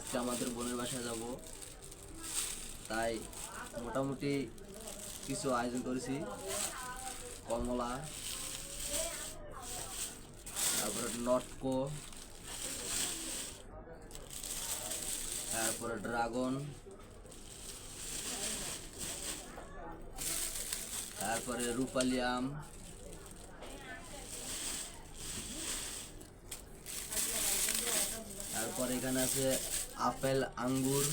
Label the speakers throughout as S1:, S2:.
S1: আজকে আমাদের বোনের বাসায় যাব, তাই মোটামুটি কিছু আয়োজন করেছি। কমলা, তারপরে নটকো, তারপরে ড্রাগন, তারপরে রূপালি আম, তারপর এখানে আছে আপেল, আঙ্গুর,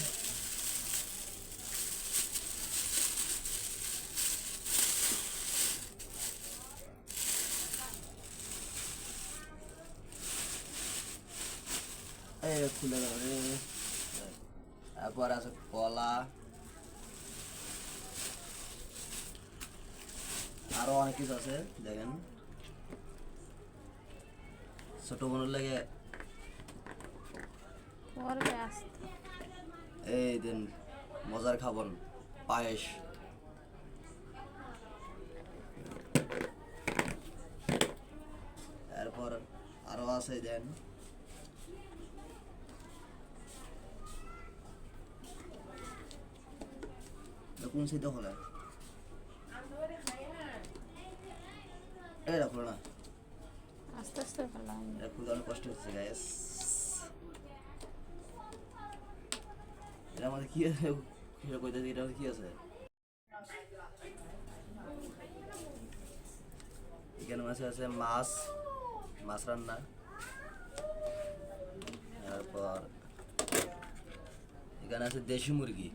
S1: খুলে গেল রে। তারপর আছে কলা, আরো অনেক কিছু আছে দেখেন। ছোট বোনের লাগে এই দিন মজার খাবন পায়েস। তারপর আরো আছে দেন কোন সিদ্ধ হলে এটা খুলো না,
S2: আস্তে আস্তে ফেলা
S1: এটা খুলতে অনেক কষ্ট হচ্ছে গাইস। এটা আমাদের কি আছে কইতেছি, এটা কি আছে এখানে? মাছে আছে মাছ, মাছ রান্না। তারপর এখানে আছে দেশি মুরগি।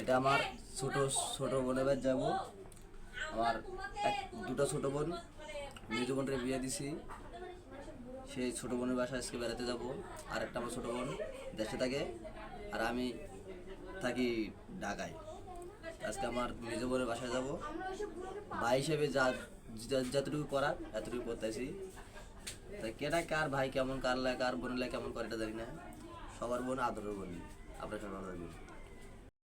S1: এটা আমার ছোট ছোট বোনের বাড়ি যাবো। আমার দুটো ছোট বোন, মেজো বোনের বিয়ে দিছি, সেই ছোট বোনের বাসায় আজকে বেড়াতে যাব। আর একটা আমার ছোট বোন দেশে থাকে, আর আমি থাকি ঢাকায়। আজকে আমার মেজো বোনের বাসায় যাব। ভাই হিসেবে যতটুকু করার এতটুকু করতেছি। তাই কেটা কার ভাই কেমন, কার লাগে, কার বোনের লাগে কেমন করে এটা জানি না। সবার বোন আদরের বোন, আপনার সবার